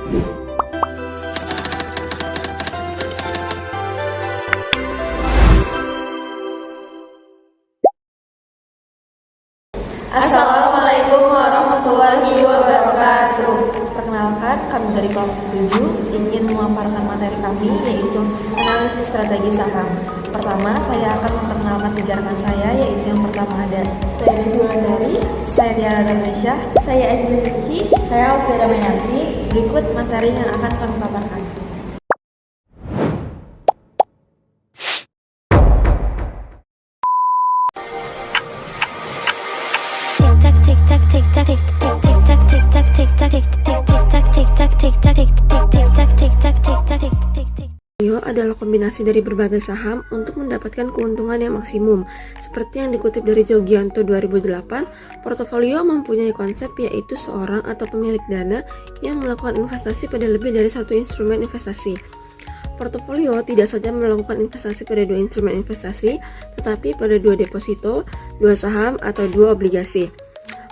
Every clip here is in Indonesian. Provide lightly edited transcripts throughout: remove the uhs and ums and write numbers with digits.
Assalamualaikum warahmatullahi wabarakatuh. Perkenalkan, kami dari kelompok 7 ingin memaparkan materi kami, yaitu analisis strategi saham. Pertama, saya akan memperkenalkan 3 rekan saya, yaitu yang pertama ada Saya Wulandari, saya Tiara Darmesya, saya Edi Rizky, saya Alfira Mayanti. berikut materi yang akan kami paparkan. Portofolio adalah kombinasi dari berbagai saham untuk mendapatkan keuntungan yang maksimum. Seperti yang dikutip dari Jogianto 2008, portofolio mempunyai konsep yaitu seorang atau pemilik dana yang melakukan investasi pada lebih dari satu instrumen investasi. Portofolio tidak saja melakukan investasi pada 2 instrumen investasi, tetapi pada 2 deposito, 2 saham, atau 2 obligasi.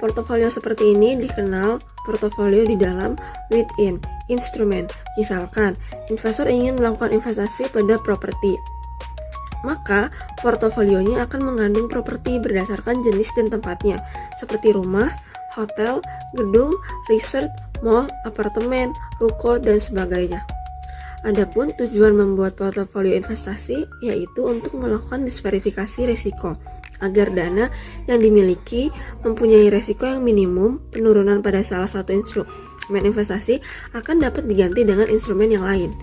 Portofolio seperti ini dikenal portofolio di dalam within instrumen. Misalkan, investor ingin melakukan investasi pada properti, maka portofolionya akan mengandung properti berdasarkan jenis dan tempatnya, seperti rumah, hotel, gedung, resort, mall, apartemen, ruko, dan sebagainya. Adapun tujuan membuat portofolio investasi yaitu untuk melakukan disverifikasi risiko, agar dana yang dimiliki mempunyai risiko yang minimum. Penurunan pada salah satu instrumen investasi akan dapat diganti dengan instrumen yang lain.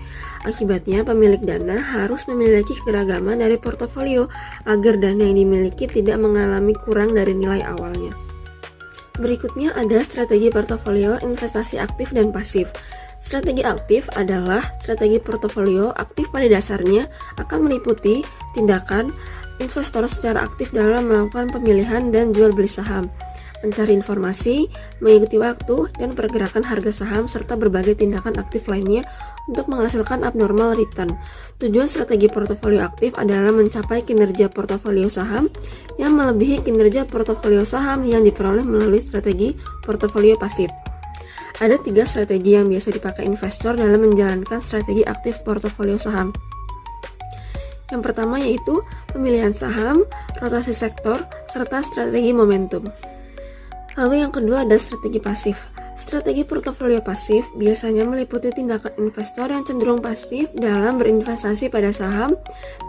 Akibatnya, pemilik dana harus memiliki keragaman dari portofolio agar dana yang dimiliki tidak mengalami kurang dari nilai awalnya. Berikutnya ada strategi portofolio investasi aktif dan pasif. Strategi aktif adalah strategi portofolio aktif pada dasarnya akan meliputi tindakan investor secara aktif dalam melakukan pemilihan dan jual beli saham, mencari informasi, mengikuti waktu dan pergerakan harga saham, serta berbagai tindakan aktif lainnya untuk menghasilkan abnormal return. Tujuan strategi portofolio aktif adalah mencapai kinerja portofolio saham yang melebihi kinerja portofolio saham yang diperoleh melalui strategi portofolio pasif. Ada 3 strategi yang biasa dipakai investor dalam menjalankan strategi aktif portofolio saham. Yang pertama yaitu pemilihan saham, rotasi sektor, serta strategi momentum. Lalu yang kedua ada strategi pasif. Strategi portofolio pasif biasanya meliputi tindakan investor yang cenderung pasif dalam berinvestasi pada saham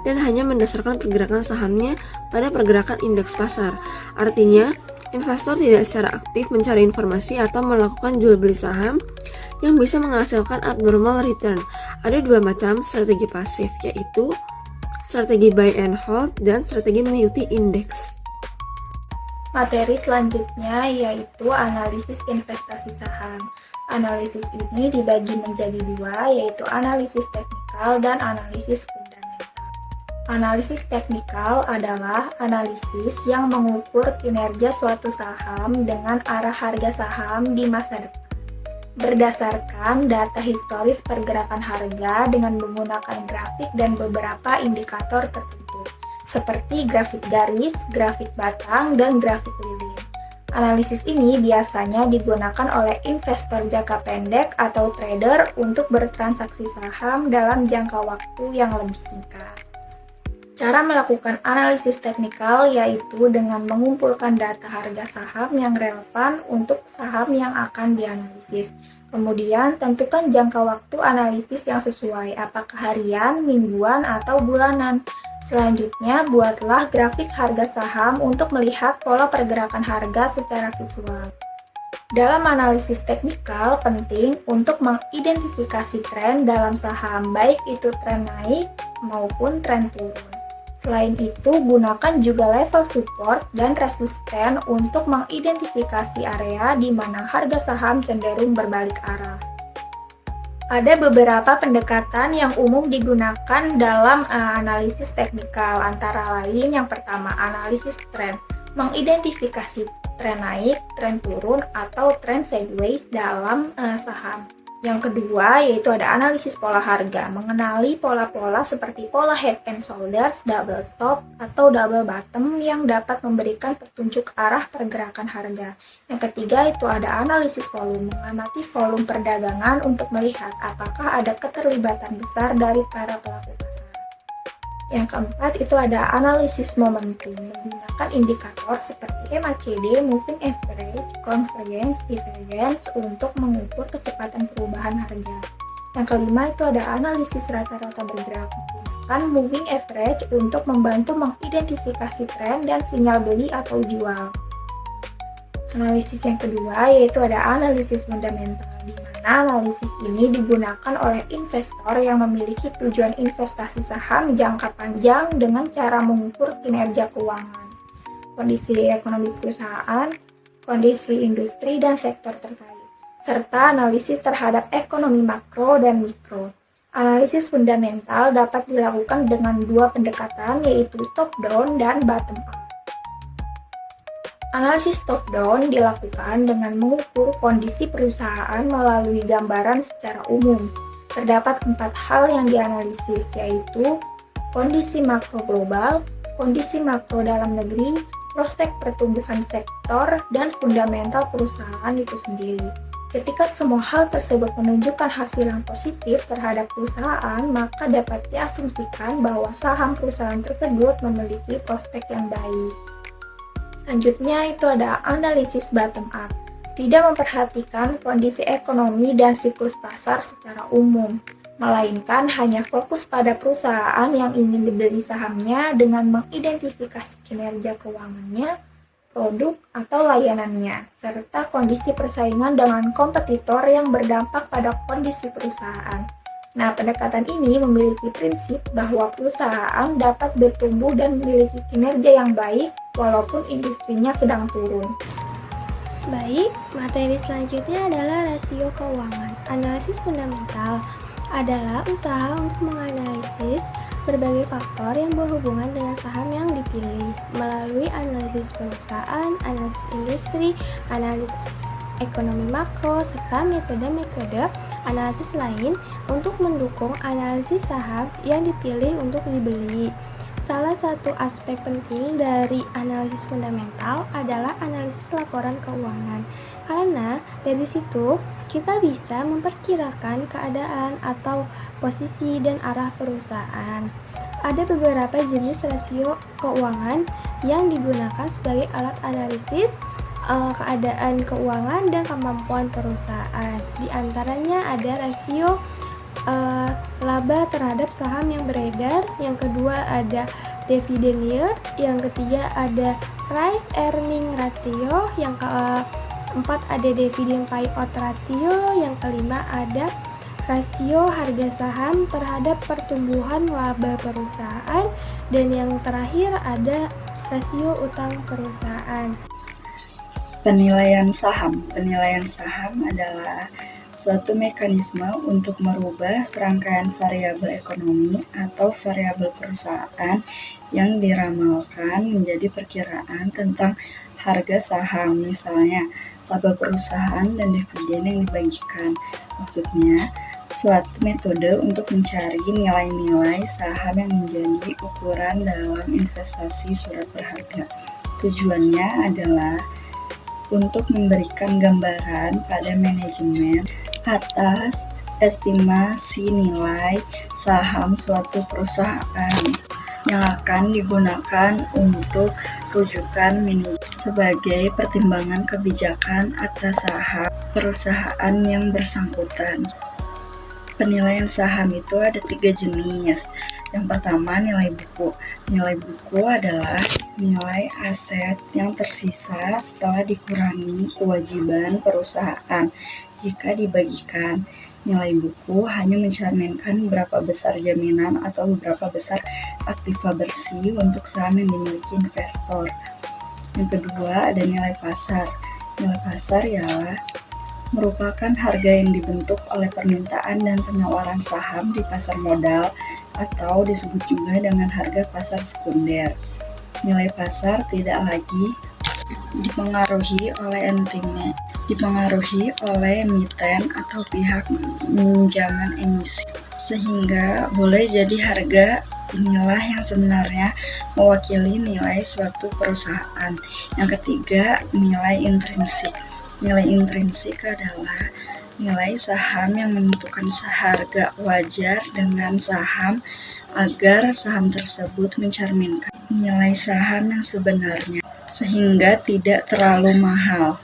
dan hanya mendasarkan pergerakan sahamnya pada pergerakan indeks pasar. Artinya, investor tidak secara aktif mencari informasi atau melakukan jual beli saham yang bisa menghasilkan abnormal return. Ada 2 macam strategi pasif, yaitu strategi buy and hold dan strategi mengikuti indeks. Materi selanjutnya yaitu analisis investasi saham. Analisis ini dibagi menjadi 2, yaitu analisis teknikal dan analisis fundamental. Analisis teknikal adalah analisis yang mengukur kinerja suatu saham dengan arah harga saham di masa depan, berdasarkan data historis pergerakan harga dengan menggunakan grafik dan beberapa indikator tertentu, seperti grafik garis, grafik batang, dan grafik lilin. Analisis ini biasanya digunakan oleh investor jangka pendek atau trader untuk bertransaksi saham dalam jangka waktu yang lebih singkat. Cara melakukan analisis teknikal yaitu dengan mengumpulkan data harga saham yang relevan untuk saham yang akan dianalisis. Kemudian, tentukan jangka waktu analisis yang sesuai, apakah harian, mingguan, atau bulanan. Selanjutnya, buatlah grafik harga saham untuk melihat pola pergerakan harga secara visual. Dalam analisis teknikal, penting untuk mengidentifikasi tren dalam saham, baik itu tren naik maupun tren turun. Selain itu, gunakan juga level support dan resisten untuk mengidentifikasi area di mana harga saham cenderung berbalik arah. Ada beberapa pendekatan yang umum digunakan dalam analisis teknikal, antara lain yang pertama analisis tren, mengidentifikasi tren naik, tren turun, atau tren sideways dalam saham. Yang kedua yaitu ada analisis pola harga, mengenali pola-pola seperti pola head and shoulders, double top, atau double bottom yang dapat memberikan petunjuk arah pergerakan harga. Yang ketiga itu ada analisis volume, mengamati volume perdagangan untuk melihat apakah ada keterlibatan besar dari para pelaku pasar. Yang keempat itu ada analisis momentum, menggunakan indikator seperti MACD, Moving Average, Convergence, Divergence untuk mengukur kecepatan perubahan harga. Yang kelima itu ada analisis rata-rata bergerak, menggunakan Moving Average untuk membantu mengidentifikasi tren dan sinyal beli atau jual. Analisis yang kedua yaitu ada analisis fundamental, di mana analisis ini digunakan oleh investor yang memiliki tujuan investasi saham jangka panjang dengan cara mengukur kinerja keuangan, kondisi ekonomi perusahaan, kondisi industri dan sektor terkait, serta analisis terhadap ekonomi makro dan mikro. Analisis fundamental dapat dilakukan dengan dua pendekatan yaitu top-down dan bottom-up. Analisis top-down dilakukan dengan mengukur kondisi perusahaan melalui gambaran secara umum. Terdapat 4 hal yang dianalisis, yaitu kondisi makro global, kondisi makro dalam negeri, prospek pertumbuhan sektor, dan fundamental perusahaan itu sendiri. Ketika semua hal tersebut menunjukkan hasil yang positif terhadap perusahaan, maka dapat diasumsikan bahwa saham perusahaan tersebut memiliki prospek yang baik. Selanjutnya itu ada analisis bottom up, tidak memperhatikan kondisi ekonomi dan siklus pasar secara umum, melainkan hanya fokus pada perusahaan yang ingin dibeli sahamnya dengan mengidentifikasi kinerja keuangannya, produk atau layanannya, serta kondisi persaingan dengan kompetitor yang berdampak pada kondisi perusahaan. Nah, pendekatan ini memiliki prinsip bahwa perusahaan dapat bertumbuh dan memiliki kinerja yang baik walaupun industrinya sedang turun. Baik, materi selanjutnya adalah rasio keuangan. Analisis fundamental adalah usaha untuk menganalisis berbagai faktor yang berhubungan dengan saham yang dipilih melalui analisis perusahaan, analisis industri, analisis ekonomi makro, serta metode-metode analisis lain untuk mendukung analisis saham yang dipilih untuk dibeli. Salah satu aspek penting dari analisis fundamental adalah analisis laporan keuangan, karena dari situ kita bisa memperkirakan keadaan atau posisi dan arah perusahaan. Ada beberapa jenis rasio keuangan yang digunakan sebagai alat analisis keadaan keuangan dan kemampuan perusahaan. Di antaranya ada rasio laba terhadap saham yang beredar, yang kedua ada dividend yield, yang ketiga ada price earning ratio, yang keempat ada dividend payout ratio, yang kelima ada rasio harga saham terhadap pertumbuhan laba perusahaan, dan yang terakhir ada rasio utang perusahaan. Penilaian saham. Penilaian saham adalah suatu mekanisme untuk merubah serangkaian variabel ekonomi atau variabel perusahaan yang diramalkan menjadi perkiraan tentang harga saham, misalnya laba perusahaan dan dividen yang dibagikan. Maksudnya, suatu metode untuk mencari nilai-nilai saham yang menjadi ukuran dalam investasi surat berharga. Tujuannya adalah untuk memberikan gambaran pada manajemen atas estimasi nilai saham suatu perusahaan yang akan digunakan untuk rujukan manajemen sebagai pertimbangan kebijakan atas saham perusahaan yang bersangkutan. Penilaian saham itu ada 3 jenis. Yang pertama, nilai buku. Nilai buku adalah nilai aset yang tersisa setelah dikurangi kewajiban perusahaan. Jika dibagikan, nilai buku hanya mencerminkan berapa besar jaminan atau berapa besar aktiva bersih untuk saham yang dimiliki investor. Yang kedua, ada nilai pasar. Nilai pasar ialah merupakan harga yang dibentuk oleh permintaan dan penawaran saham di pasar modal atau disebut juga dengan harga pasar sekunder. Nilai pasar tidak lagi dipengaruhi oleh emiten atau pihak pinjaman emisi, sehingga boleh jadi harga inilah yang sebenarnya mewakili nilai suatu perusahaan. Yang ketiga, nilai intrinsik. Nilai intrinsik adalah nilai saham yang menentukan harga wajar dengan saham agar saham tersebut mencerminkan nilai saham yang sebenarnya, sehingga tidak terlalu mahal.